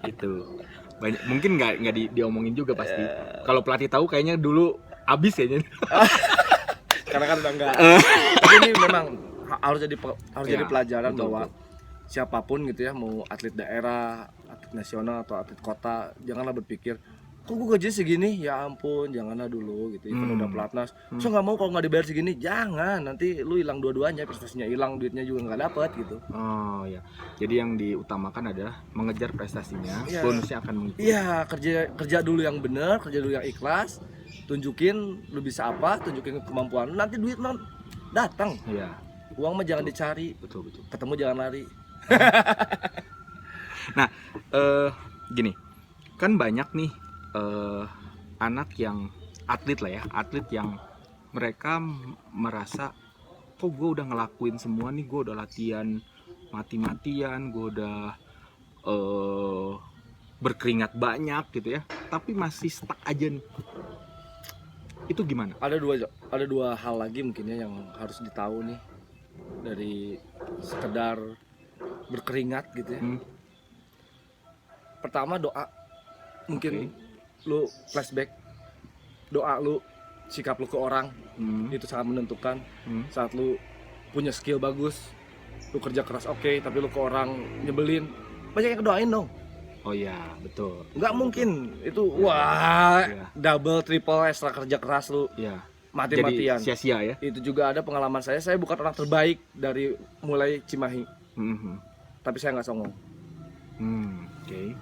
Itu banyak, mungkin nggak diomongin juga pasti. Kalau pelatih tahu kayaknya dulu abis kayaknya. Karena kan udah enggak. Tapi ini memang harus jadi pelajaran betul, bahwa siapapun gitu ya, mau atlet daerah, atlet nasional atau atlet kota, janganlah berpikir kok gue gaji segini, ya ampun, janganlah dulu gitu. Even udah pelatnas, so nggak mau kalau nggak dibayar segini, jangan, nanti lu hilang dua-duanya, prestasinya hilang, duitnya juga nggak dapet gitu. Oh ya, jadi yang diutamakan adalah mengejar prestasinya, Iya. bonusnya akan mengikuti. Iya, kerja dulu yang benar, kerja dulu yang ikhlas, tunjukin lu bisa apa, tunjukin kemampuan lu, nanti duit mah datang. Iya, Uang mah jangan dicari, betul. ketemu jangan lari. Nah, gini, kan banyak nih anak yang atlet lah ya, atlet yang mereka merasa kok gue udah ngelakuin semua nih, gue udah latihan mati-matian, gue udah berkeringat banyak gitu ya, tapi masih stuck aja nih. Itu gimana? Ada dua hal lagi mungkin ya yang harus ditahu nih dari sekedar berkeringat gitu ya. Pertama doa. Mungkin lu flashback doa lu, sikap lu ke orang itu sangat menentukan. Saat lu punya skill bagus, lu kerja keras oke, tapi lu ke orang nyebelin, banyak yang doain dong. Oh iya, betul. Nggak mungkin itu wah Iya. double triple extra kerja keras lu Iya. mati-matian. Jadi sia-sia ya. Itu juga ada pengalaman saya bukan orang terbaik dari mulai Cimahi, tapi saya nggak songong. Oke.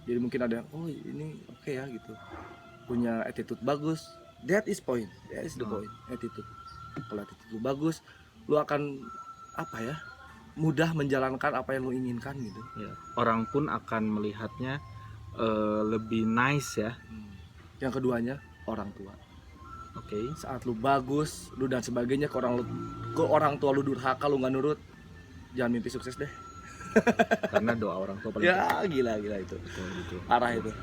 Jadi mungkin ada oh ini oke ya gitu, punya attitude bagus, that is the point, attitude. Kalau attitude lu bagus, lu akan apa ya, mudah menjalankan apa yang lu inginkan gitu. Ya. Orang pun akan melihatnya lebih nice ya. Yang keduanya orang tua. Oke. Saat lu bagus, lu dan sebagainya ke orang tua lu durhaka, lu nggak nurut, jangan mimpi sukses deh. Karena doa orang tua paling Ya gila itu, betul. parah itu.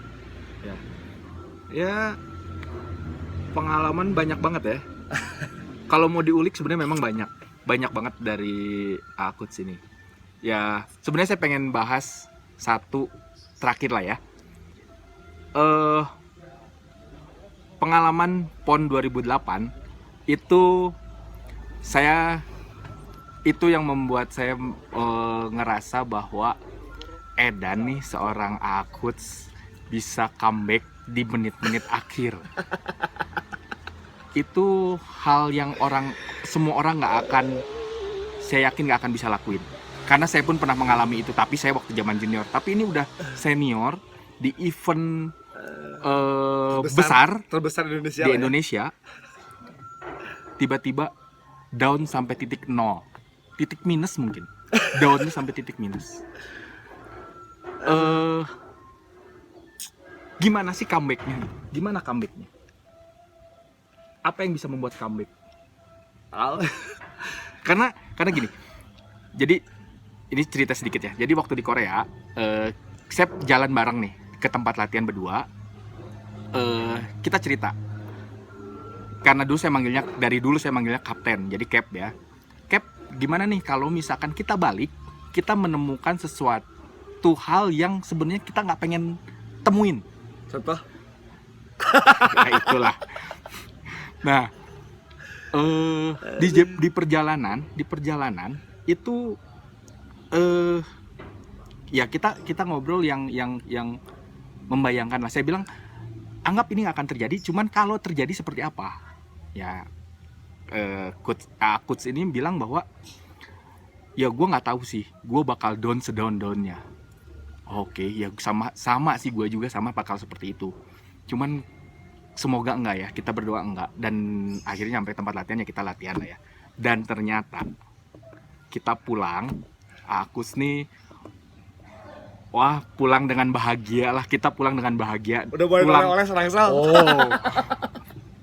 Ya pengalaman banyak banget ya. Kalau mau diulik sebenarnya memang banyak banget dari aku sini. Ya sebenarnya saya pengen bahas satu terakhir lah ya. Pengalaman PON 2008 itu itu yang membuat saya ngerasa bahwa Edan nih seorang Akuts bisa comeback di menit-menit akhir. Itu hal yang semua orang saya yakin nggak akan bisa lakuin. Karena saya pun pernah mengalami itu, tapi saya waktu zaman junior. Tapi ini udah senior di event terbesar di Indonesia. Tiba-tiba down sampai titik nol. Titik minus mungkin. Downnya sampai titik minus. Gimana sih comebacknya? Gimana comebacknya? Apa yang bisa membuat comeback? Karena gini. Jadi ini cerita sedikit ya. Jadi waktu di Korea, saya jalan bareng nih ke tempat latihan berdua. Kita cerita. Karena dari dulu saya manggilnya kapten, jadi Cap ya. Cap, gimana nih kalau misalkan kita balik, kita menemukan sesuatu hal yang sebenarnya kita nggak pengen temuin. Contoh? Nah itulah. Nah, di perjalanan itu ya kita ngobrol yang membayangkan lah. Saya bilang anggap ini nggak akan terjadi, cuman kalau terjadi seperti apa? Ya, coach ini bilang bahwa ya gue nggak tahu sih, gue bakal down sedown-downnya. Oke, ya sama sih, gue juga sama bakal seperti itu. Cuman semoga enggak ya, kita berdoa enggak. Dan akhirnya sampai tempat latihan ya kita latihan lah ya. Dan ternyata kita pulang, Akus nih, wah pulang dengan bahagia lah. Kita pulang dengan bahagia. Udah boleh oleh-oleh Serangsel. Oh,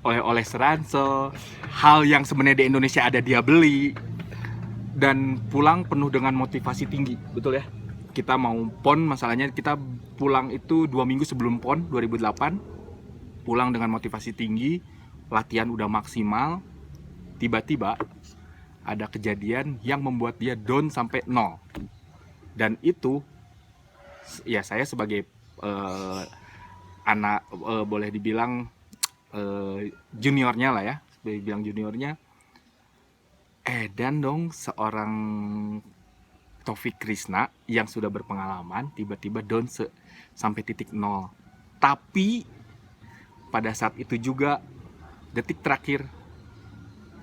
oleh-oleh Serangsel. Hal yang sebenarnya di Indonesia ada dia beli. Dan pulang penuh dengan motivasi tinggi, betul ya? Kita mau PON, masalahnya kita pulang itu 2 minggu sebelum PON 2008. Pulang dengan motivasi tinggi, latihan udah maksimal. Tiba-tiba ada kejadian yang membuat dia down sampai 0. Dan itu ya saya sebagai anak boleh dibilang juniornya lah ya, boleh bilang juniornya, dan dong seorang Taufik Krisna yang sudah berpengalaman tiba-tiba down sampai titik 0. Tapi pada saat itu juga detik terakhir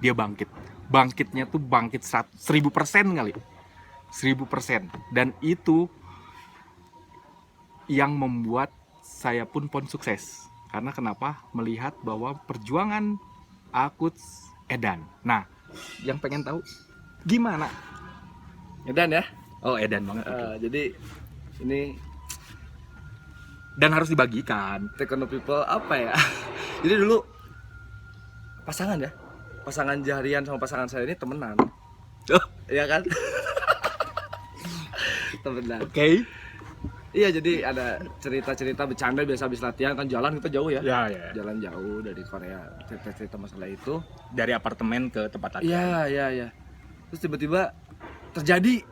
dia bangkitnya tuh bangkit 1000% kali, 1000%. Dan itu yang membuat saya pun PON sukses. Karena kenapa? Melihat bahwa perjuangan Akuts Edan. Nah, yang pengen tahu gimana? Edan ya? Oh, Edan banget. Jadi ini Dan harus dibagikan. Taekwondo people apa ya? Jadi dulu pasangan ya, pasangan Jahrian sama pasangan saya ini temenan, Oh, ya kan? Temenan. oke. Iya, jadi ada cerita-cerita bercanda biasa habis latihan kan, jalan kita jauh ya. Ya, ya. Jalan jauh dari Korea, cerita-cerita masalah itu. Dari apartemen ke tempat latihan. Iya, iya, iya. Terus tiba-tiba terjadi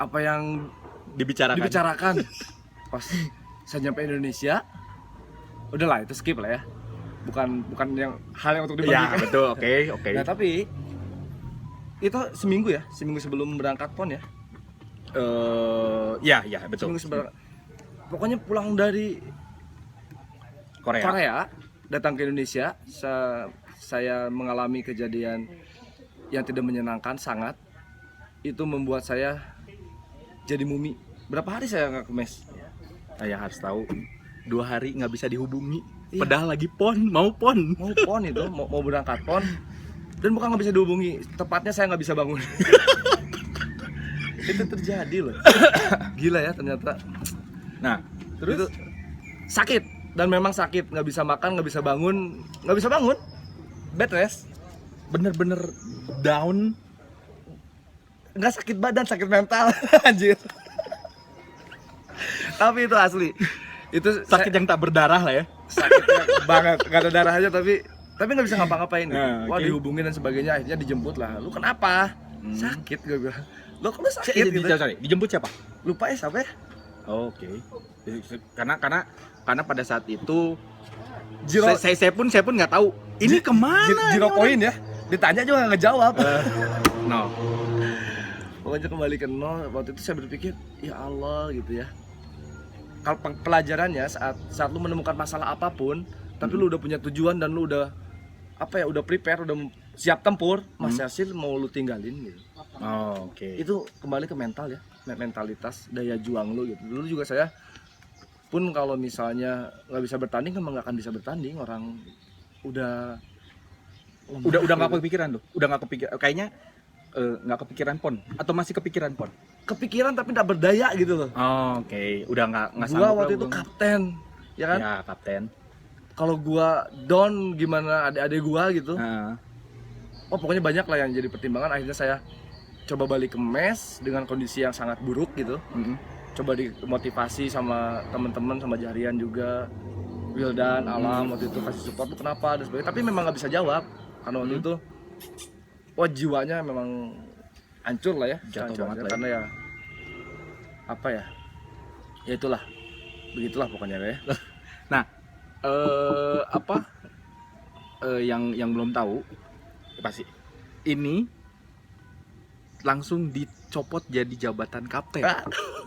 apa yang dibicarakan. Pas saya nyampe Indonesia, udahlah itu skip lah ya. Bukan yang hal yang untuk Ya, dibagikan. betul. Oke. Nah, tapi itu seminggu sebelum berangkat PON ya. Ya, betul. Seminggu sebelum. Pokoknya pulang dari Korea datang ke Indonesia, saya mengalami kejadian yang tidak menyenangkan sangat. Itu membuat saya jadi mumi. Berapa hari saya nggak ke mes? Saya harus tahu 2 hari nggak bisa dihubungi. Iya. Padahal lagi mau pon. Mau PON itu, mau berangkat PON. Dan bukan nggak bisa dihubungi, tepatnya saya nggak bisa bangun. Itu terjadi loh. Gila ya ternyata. Nah, Terus itu sakit, dan memang sakit, nggak bisa makan, nggak bisa bangun, bed rest. bener-bener down. Nggak sakit badan, sakit mental. Anjir. Tapi itu asli. Itu Sakit yang tak berdarah lah ya. sakitnya banget, nggak ada darahnya, tapi nggak bisa ngapa-ngapain. Nah, Wah, oke. dihubungin dan sebagainya, akhirnya dijemput lah. Lu kenapa? Sakit, gue bilang. Lo kok lu sakit gitu? Dijemput siapa? Lupa ya siapa ya? Oke. Karena pada saat itu Jiro, saya pun nggak tahu ini kemana. Jiro poin ya. Ditanya juga nggak ngejawab. No. Pokoknya kembali ke nol. Waktu itu saya berpikir, ya Allah gitu ya. Kalau pelajarannya saat lu menemukan masalah apapun, tapi lu udah punya tujuan dan lu udah udah prepare, udah siap tempur, masih hasil mau lu tinggalin gitu. Oke. Itu kembali ke mental ya, mentalitas, daya juang lu gitu. Dulu juga saya pun kalau misalnya nggak bisa bertanding, kan nggak akan bisa bertanding. Orang udah nggak kepikiran tuh. Udah nggak kepikiran. Kayaknya nggak kepikiran pon atau masih kepikiran pon? kepikiran tapi nggak berdaya gitu loh. Oke. Udah nggak Gua sanggup waktu lah, itu belum. kapten, ya kan? Ya, kapten. Kalau gua down gimana adik-adik gua gitu. Heeh. Oh, pokoknya banyak lah yang jadi pertimbangan. Akhirnya saya coba balik ke mes dengan kondisi yang sangat buruk gitu. Coba dimotivasi sama teman-teman, sama Jahrian juga, Wildan, Alam waktu itu kasih support, lu kenapa dan sebagainya. Tapi memang nggak bisa jawab karena waktu itu wah, jiwanya memang hancur lah ya, Jatuh hancur banget aja. lah ya. Karena ya apa ya, ya itulah, begitulah pokoknya ya. Nah, yang belum tahu pasti ini langsung dicopot jadi jabatan kapten.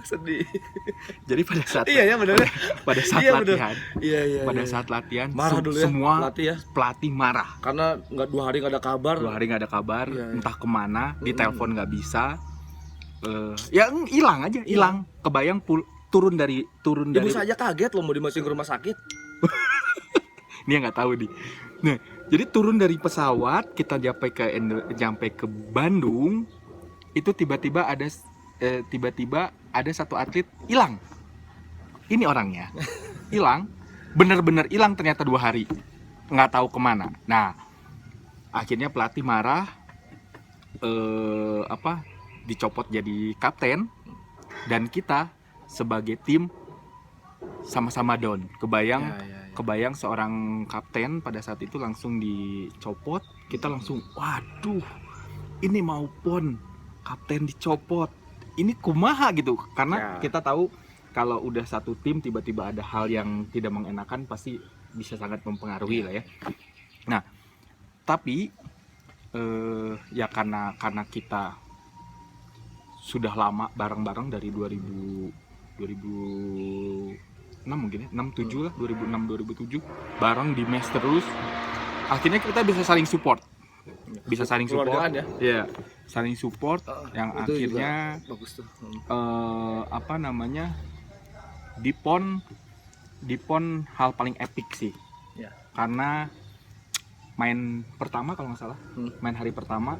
Sedih. Jadi pada saat Iya ya benar. pada saat Iya, bener. latihan, Iya. pada saat latihan marah dulu ya, semua pelatih ya, pelatih marah. karena nggak 2 hari nggak ada kabar. 2 hari nggak ada kabar, Iya. entah kemana, ditelepon nggak bisa. Ya hilang aja, hilang. Kebayang turun dari Ibu saja kaget loh mau dimasukin ke rumah sakit. Dia nggak tahu nih. Nah, jadi turun dari pesawat, kita nyampe ke Bandung, itu tiba-tiba ada satu atlet hilang. Ini orangnya hilang, bener-bener hilang ternyata 2 hari, nggak tahu kemana. Nah, akhirnya pelatih marah, dicopot jadi kapten, dan kita sebagai tim sama-sama down. Kebayang seorang kapten pada saat itu langsung dicopot, kita langsung waduh, ini mau pon, kapten dicopot, ini kumaha gitu. Karena kita tahu kalau udah satu tim tiba-tiba ada hal yang tidak mengenakan pasti bisa sangat mempengaruhi lah ya. Nah, tapi ya karena kita sudah lama bareng-bareng dari 2006 mungkin ya, 6-7 lah, 2006-2007 bareng di mes terus. Akhirnya kita bisa saling support. Keluargaan ya. Iya, saling support yang itu akhirnya bagus tuh. di PON hal paling epic sih. Ya. Karena main pertama kalau nggak salah, main hari pertama.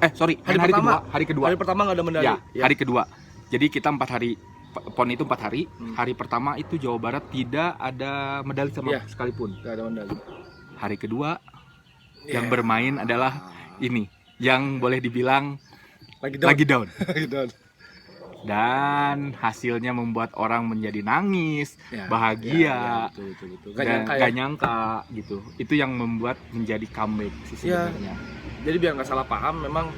Hari kedua. Hari pertama nggak ada medali. Ya, hari kedua. Jadi kita 4 hari PON itu 4 hari. Hmm. Hari pertama itu Jawa Barat tidak ada medali sama Iya. sekalipun. Gak ada medali. Hari kedua Iya. yang bermain adalah ini, yang boleh dibilang lagi lagi down. Lagi down. Dan hasilnya membuat orang menjadi nangis, Ya, bahagia, betul. dan gak nyangka gitu. Itu yang membuat menjadi comeback sih Ya. sebenarnya. Jadi biar nggak salah paham, memang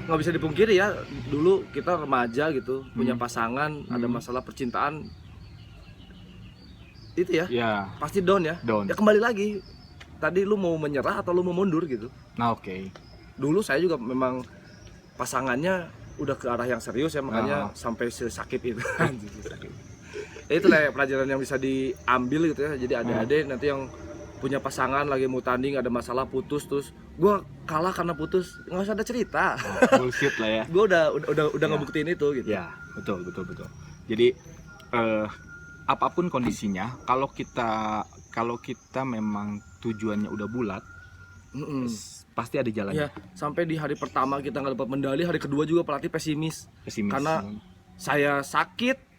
nggak bisa dipungkiri ya, dulu kita remaja gitu, punya pasangan, ada masalah percintaan, itu ya, Ya, pasti down ya. down. Ya kembali lagi, tadi lu mau menyerah atau lu mau mundur gitu. Nah, oke. Dulu saya juga memang pasangannya udah ke arah yang serius ya, makanya sampai sesakit itu. Sakit. Ya itulah ya pelajaran yang bisa diambil gitu ya. Jadi adik-adik nanti yang punya pasangan lagi mau tanding ada masalah putus, terus gua kalah karena putus, nggak usah ada cerita. Bullshit lah ya. Gue udah ngebuktiin itu gitu. Ya, betul. Jadi apapun kondisinya, kalau kita memang tujuannya udah bulat, pasti ada jalannya. Ya, sampai di hari pertama kita nggak dapat medali, hari kedua juga pelatih pesimis. Karena saya sakit,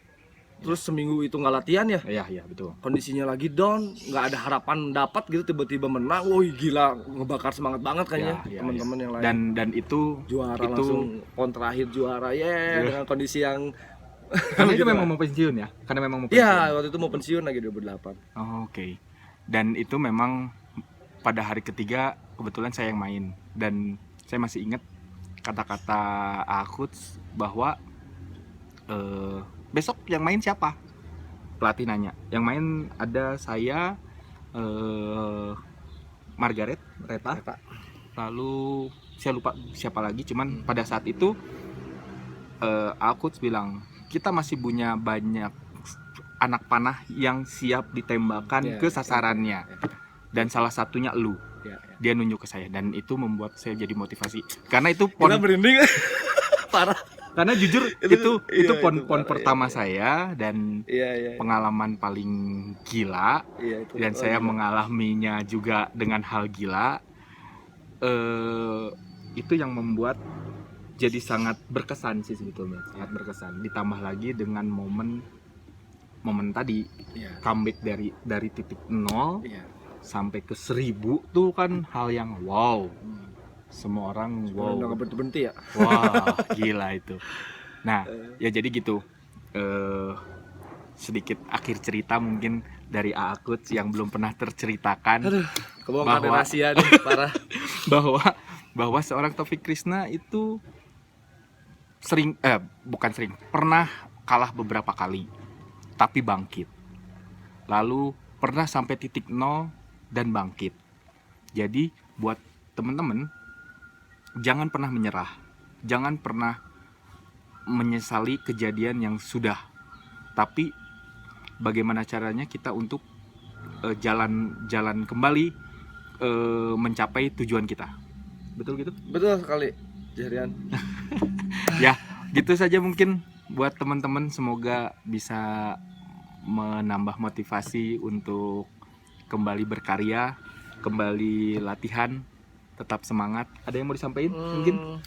terus seminggu itu nggak latihan ya. Iya, betul. Kondisinya lagi down, nggak ada harapan dapat gitu, tiba-tiba menang, woi gila, ngebakar semangat banget kayaknya teman-teman yang lain. Dan itu Juara langsung pon terakhir juara dengan kondisi yang karena itu gitu memang lah. mau pensiun ya. Karena memang mau pensiun. Iya, waktu itu mau pensiun lagi 2008. Oh, oke. Dan itu memang pada hari ketiga kebetulan saya yang main, dan saya masih ingat kata-kata Akuts bahwa besok yang main siapa? Pelatih nanya. Yang main ada saya, Margaret Reta. Lalu saya lupa siapa lagi. Cuman pada saat itu Akuts bilang kita masih punya banyak anak panah yang siap ditembakkan ke sasarannya. Dan salah satunya lu. Dia nunjuk ke saya, dan itu membuat saya jadi motivasi. Karena itu pon merinding. Parah. Karena jujur itu pon parah, pertama iya. saya, dan pengalaman paling gila. Dan saya mengalaminya juga dengan hal gila. Itu yang membuat jadi sangat berkesan sih sebetulnya, sangat berkesan. Ditambah lagi dengan momen tadi, comeback dari titik 0 sampai ke 1000 tuh kan hal yang wow. Semua orang wow. Udah berhenti ya. Wah, gila itu. Nah, ya jadi gitu. Sedikit akhir cerita mungkin dari Akuts yang belum pernah terceritakan. Aduh, kebongkar rahasia nih, parah. bahwa seorang Taufik Krishna itu pernah kalah beberapa kali, tapi bangkit. Lalu pernah sampai titik 0 dan bangkit. Jadi buat teman-teman, jangan pernah menyerah, jangan pernah menyesali kejadian yang sudah. Tapi bagaimana caranya kita untuk jalan kembali mencapai tujuan kita. Betul gitu? Betul sekali, Jarian. Ya, gitu saja mungkin buat teman-teman. Semoga bisa menambah motivasi untuk kembali berkarya, kembali latihan, tetap semangat. Ada yang mau disampaikan mungkin?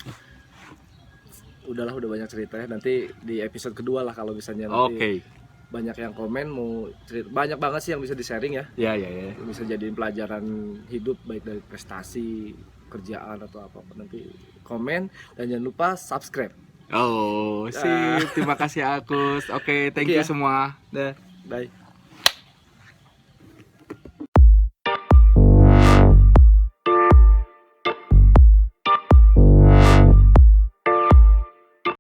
Udah banyak cerita ya. Nanti di episode kedua lah kalau misalnya nanti banyak yang komen mau cerita. Banyak banget sih yang bisa di-sharing ya. Ya. Bisa jadiin pelajaran hidup, baik dari prestasi, kerjaan atau apa-apa. Nanti komen, dan jangan lupa subscribe. Oh, sip. Terima kasih Agus. Oke, thank you semua. Bye.